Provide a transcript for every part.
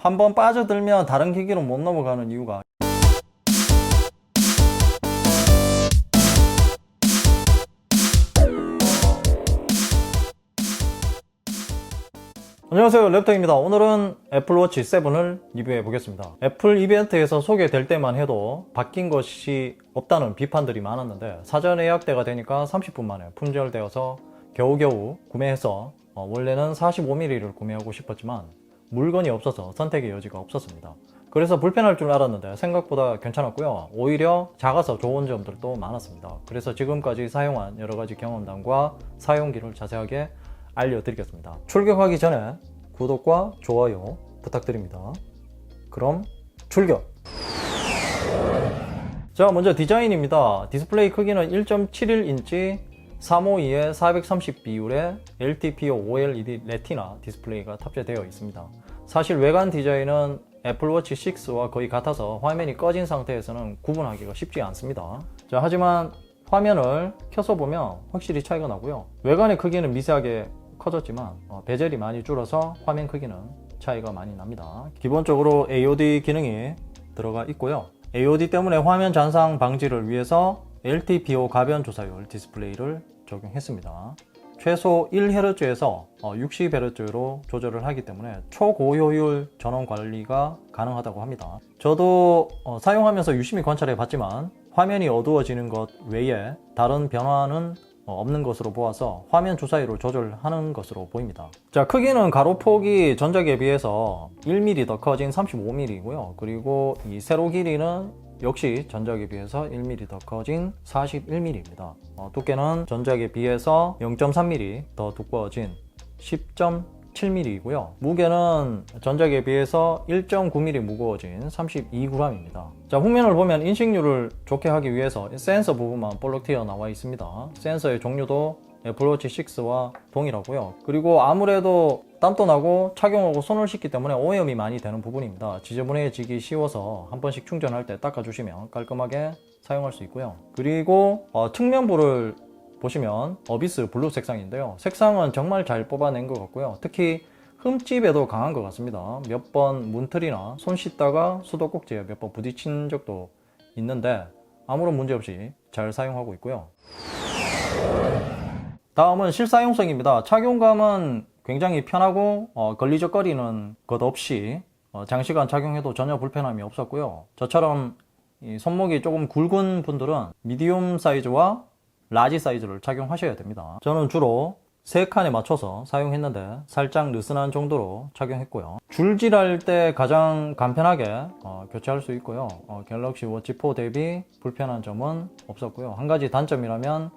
한번 빠져들면 다른 기기로 못 넘어가는 이유가, 안녕하세요, 랩터입니다. 오늘은 애플워치 7을 리뷰해 보겠습니다. 애플 이벤트에서 소개될 때만 해도 바뀐 것이 없다는 비판들이 많았는데, 사전 예약대가 되니까 30분 만에 품절되어서 겨우겨우 구매해서 원래는 45mm를 구매하고 싶었지만 물건이 없어서 선택의 여지가 없었습니다. 그래서 불편할 줄 알았는데 생각보다 괜찮았고요. 오히려 작아서 좋은 점들도 많았습니다. 그래서 지금까지 사용한 여러가지 경험담과 사용기를 자세하게 알려드리겠습니다. 출격하기 전에 구독과 좋아요 부탁드립니다. 그럼 출격! 자, 먼저 디자인입니다. 디스플레이 크기는 1.71인치 352에 430 비율의 LTPO OLED 레티나 디스플레이가 탑재되어 있습니다. 사실 외관 디자인은 애플워치 6와 거의 같아서 화면이 꺼진 상태에서는 구분하기가 쉽지 않습니다. 자, 하지만 화면을 켜서 보면 확실히 차이가 나고요. 외관의 크기는 미세하게 커졌지만 베젤이 많이 줄어서 화면 크기는 차이가 많이 납니다. 기본적으로 AOD 기능이 들어가 있고요. AOD 때문에 화면 잔상 방지를 위해서 LTPO 가변 조사율 디스플레이를 적용했습니다. 최소 1Hz에서 60Hz로 조절을 하기 때문에 초고효율 전원 관리가 가능하다고 합니다. 저도 사용하면서 유심히 관찰해 봤지만 화면이 어두워지는 것 외에 다른 변화는 없는 것으로 보아서 화면 주사위를 조절하는 것으로 보입니다. 자, 크기는 가로폭이 전작에 비해서 1mm 더 커진 35mm이고요. 그리고 이 세로 길이는 역시 전작에 비해서 1mm 더 커진 41mm입니다. 두께는 전작에 비해서 0.3mm 더 두꺼워진 10.7mm이고요. 무게는 전작에 비해서 1.9mm 무거워진 32g입니다. 자, 후면을 보면 인식률을 좋게 하기 위해서 센서 부분만 볼록 튀어나와 있습니다. 센서의 종류도 애플워치 6와 동일하고요. 그리고 아무래도 땀도 나고 착용하고 손을 씻기 때문에 오염이 많이 되는 부분입니다. 지저분해지기 쉬워서 한 번씩 충전할 때 닦아주시면 깔끔하게 사용할 수 있고요. 그리고 측면부를 보시면 어비스 블루 색상인데요. 색상은 정말 잘 뽑아낸 것 같고요. 특히 흠집에도 강한 것 같습니다. 몇 번 문틀이나 손 씻다가 수도꼭지에 몇 번 부딪힌 적도 있는데 아무런 문제 없이 잘 사용하고 있고요. 다음은 실사용성입니다. 착용감은 굉장히 편하고 걸리적거리는 것 없이 장시간 착용해도 전혀 불편함이 없었고요. 저처럼 이 손목이 조금 굵은 분들은 미디움 사이즈와 라지 사이즈를 착용하셔야 됩니다. 저는 주로 3칸에 맞춰서 사용했는데 살짝 느슨한 정도로 착용했고요. 줄질할 때 가장 간편하게 교체할 수 있고요. 갤럭시 워치 4 대비 불편한 점은 없었고요. 한 가지 단점이라면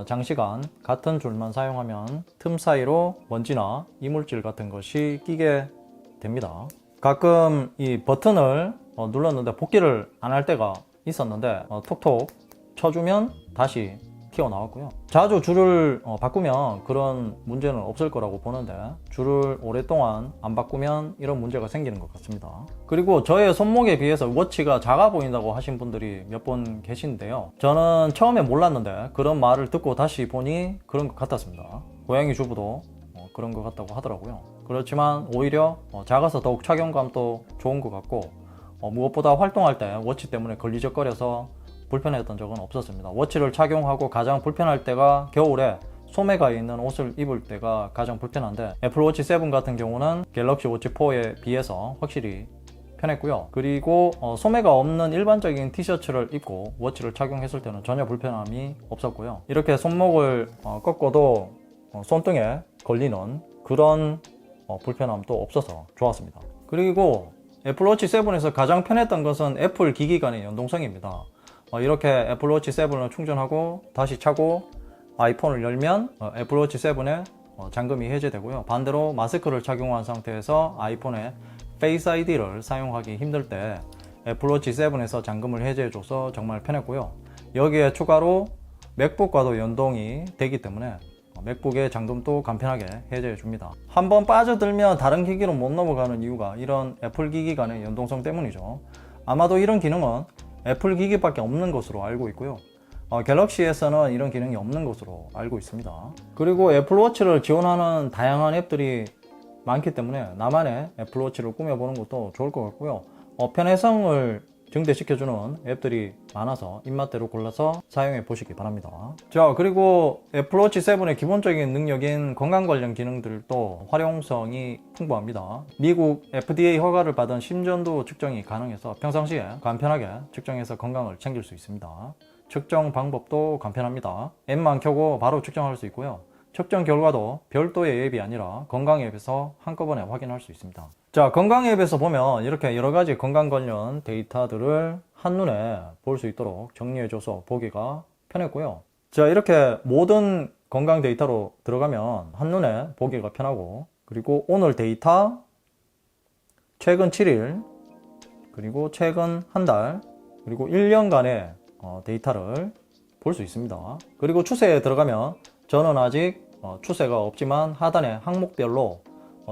장시간 같은 줄만 사용하면 틈 사이로 먼지나 이물질 같은 것이 끼게 됩니다. 가끔 이 버튼을 눌렀는데 복귀를 안 할 때가 있었는데 톡톡 쳐주면 다시 튀어나왔고요. 자주 줄을 바꾸면 그런 문제는 없을 거라고 보는데 줄을 오랫동안 안 바꾸면 이런 문제가 생기는 것 같습니다. 그리고 저의 손목에 비해서 워치가 작아 보인다고 하신 분들이 몇 분 계신데요. 저는 처음에 몰랐는데 그런 말을 듣고 다시 보니 그런 것 같았습니다. 고양이 주부도 그런 것 같다고 하더라고요. 그렇지만 오히려 작아서 더욱 착용감도 좋은 것 같고 무엇보다 활동할 때 워치 때문에 걸리적거려서 불편했던 적은 없었습니다. 워치를 착용하고 가장 불편할 때가 겨울에 소매가 있는 옷을 입을 때가 가장 불편한데 애플워치 7 같은 경우는 갤럭시 워치 4에 비해서 확실히 편했고요. 그리고 소매가 없는 일반적인 티셔츠를 입고 워치를 착용했을 때는 전혀 불편함이 없었고요. 이렇게 손목을 꺾어도 손등에 걸리는 그런 불편함도 없어서 좋았습니다. 그리고 애플워치 7에서 가장 편했던 것은 애플 기기 간의 연동성입니다. 이렇게 애플워치 7을 충전하고 다시 차고 아이폰을 열면 애플워치 7에 잠금이 해제되고요. 반대로 마스크를 착용한 상태에서 아이폰에 페이스 아이디를 사용하기 힘들 때 애플워치 7에서 잠금을 해제해줘서 정말 편했고요. 여기에 추가로 맥북과도 연동이 되기 때문에 맥북의 잠금도 간편하게 해제해줍니다. 한번 빠져들면 다른 기기로 못 넘어가는 이유가 이런 애플 기기 간의 연동성 때문이죠. 아마도 이런 기능은 애플 기기밖에 없는 것으로 알고 있고요. 갤럭시에서는 이런 기능이 없는 것으로 알고 있습니다. 그리고 애플워치를 지원하는 다양한 앱들이 많기 때문에 나만의 애플워치를 꾸며보는 것도 좋을 것 같고요. 편해성을 증대시켜주는 앱들이 많아서 입맛대로 골라서 사용해 보시기 바랍니다. 자, 그리고 애플워치 7의 기본적인 능력인 건강 관련 기능들도 활용성이 풍부합니다. 미국 FDA 허가를 받은 심전도 측정이 가능해서 평상시에 간편하게 측정해서 건강을 챙길 수 있습니다. 측정 방법도 간편합니다. 앱만 켜고 바로 측정할 수 있고요. 측정 결과도 별도의 앱이 아니라 건강 앱에서 한꺼번에 확인할 수 있습니다. 자, 건강 앱에서 보면 이렇게 여러가지 건강 관련 데이터들을 한눈에 볼 수 있도록 정리해줘서 보기가 편했고요. 자, 이렇게 모든 건강 데이터로 들어가면 한눈에 보기가 편하고, 그리고 오늘 데이터, 최근 7일, 그리고 최근 한 달, 그리고 1년간의 데이터를 볼 수 있습니다. 그리고 추세에 들어가면 저는 아직 추세가 없지만 하단에 항목별로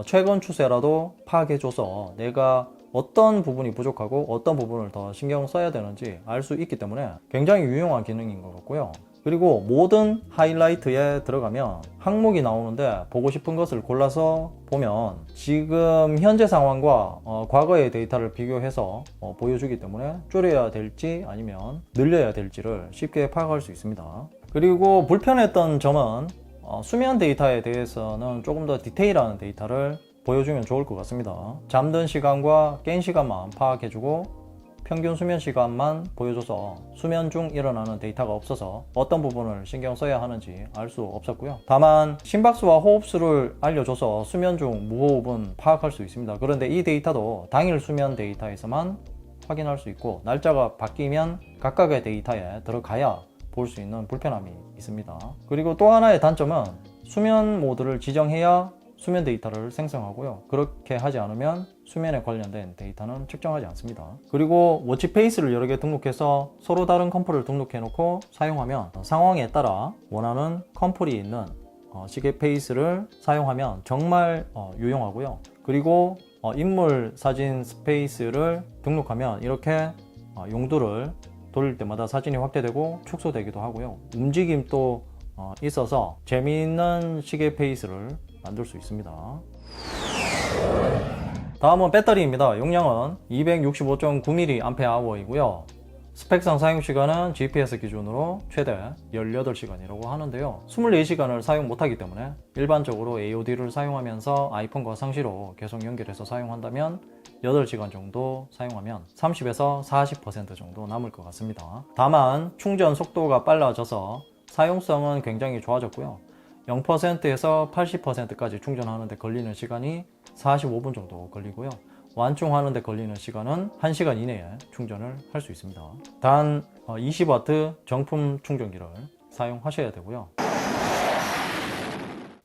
최근 추세라도 파악해줘서 내가 어떤 부분이 부족하고 어떤 부분을 더 신경 써야 되는지 알 수 있기 때문에 굉장히 유용한 기능인 것 같고요. 그리고 모든 하이라이트에 들어가면 항목이 나오는데 보고 싶은 것을 골라서 보면 지금 현재 상황과 과거의 데이터를 비교해서 보여주기 때문에 줄여야 될지 아니면 늘려야 될지를 쉽게 파악할 수 있습니다. 그리고 불편했던 점은 수면 데이터에 대해서는 조금 더 디테일한 데이터를 보여주면 좋을 것 같습니다. 잠든 시간과 깬 시간만 파악해주고 평균 수면 시간만 보여줘서 수면 중 일어나는 데이터가 없어서 어떤 부분을 신경 써야 하는지 알 수 없었고요. 다만 심박수와 호흡수를 알려줘서 수면 중 무호흡은 파악할 수 있습니다. 그런데 이 데이터도 당일 수면 데이터에서만 확인할 수 있고 날짜가 바뀌면 각각의 데이터에 들어가야 볼 수 있는 불편함이 있습니다. 그리고 또 하나의 단점은 수면 모드를 지정해야 수면 데이터를 생성하고요. 그렇게 하지 않으면 수면에 관련된 데이터는 측정하지 않습니다. 그리고 워치페이스를 여러 개 등록해서 서로 다른 컴플을 등록해 놓고 사용하면 상황에 따라 원하는 컴플이 있는 시계 페이스를 사용하면 정말 유용하고요. 그리고 인물 사진 스페이스를 등록하면 이렇게 용도를 돌릴 때마다 사진이 확대되고 축소되기도 하고요. 움직임도 있어서 재미있는 시계 페이스를 만들 수 있습니다. 다음은 배터리입니다. 용량은 265.9mAh이고요. 스펙상 사용시간은 GPS 기준으로 최대 18시간이라고 하는데요. 24시간을 사용 못하기 때문에 일반적으로 AOD를 사용하면서 아이폰과 상시로 계속 연결해서 사용한다면 8시간 정도 사용하면 30에서 40% 정도 남을 것 같습니다. 다만 충전 속도가 빨라져서 사용성은 굉장히 좋아졌고요. 0%에서 80%까지 충전하는 데 걸리는 시간이 45분 정도 걸리고요. 완충하는 데 걸리는 시간은 1시간 이내에 충전을 할 수 있습니다. 단 20W 정품 충전기를 사용하셔야 되고요.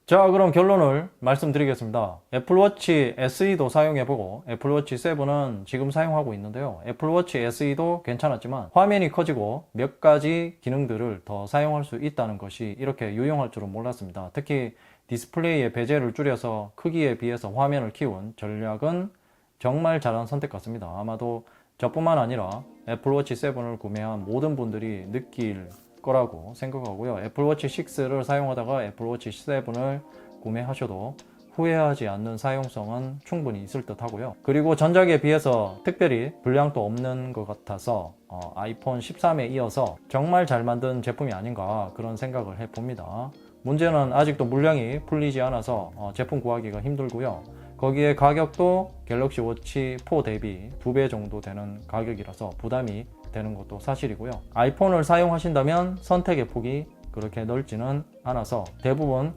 자, 그럼 결론을 말씀드리겠습니다. 애플워치 SE도 사용해보고 애플워치 7은 지금 사용하고 있는데요. 애플워치 SE도 괜찮았지만 화면이 커지고 몇 가지 기능들을 더 사용할 수 있다는 것이 이렇게 유용할 줄은 몰랐습니다. 특히 디스플레이의 베젤을 줄여서 크기에 비해서 화면을 키운 전략은 정말 잘한 선택 같습니다. 아마도 저뿐만 아니라 애플워치 7을 구매한 모든 분들이 느낄 거라고 생각하고요. 애플워치 6를 사용하다가 애플워치 7을 구매하셔도 후회하지 않는 사용성은 충분히 있을 듯 하고요. 그리고 전작에 비해서 특별히 불량도 없는 것 같아서 아이폰 13에 이어서 정말 잘 만든 제품이 아닌가 그런 생각을 해봅니다. 문제는 아직도 물량이 풀리지 않아서 제품 구하기가 힘들고요. 거기에 가격도 갤럭시 워치 4 대비 2배 정도 되는 가격이라서 부담이 되는 것도 사실이고요. 아이폰을 사용하신다면 선택의 폭이 그렇게 넓지는 않아서 대부분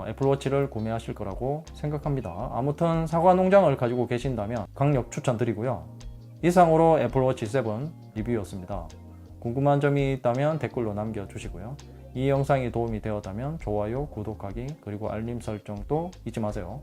애플워치를 구매하실 거라고 생각합니다. 아무튼 사과 농장을 가지고 계신다면 강력 추천드리고요. 이상으로 애플워치 7 리뷰였습니다. 궁금한 점이 있다면 댓글로 남겨주시고요. 이 영상이 도움이 되었다면 좋아요, 구독하기, 그리고 알림 설정도 잊지 마세요.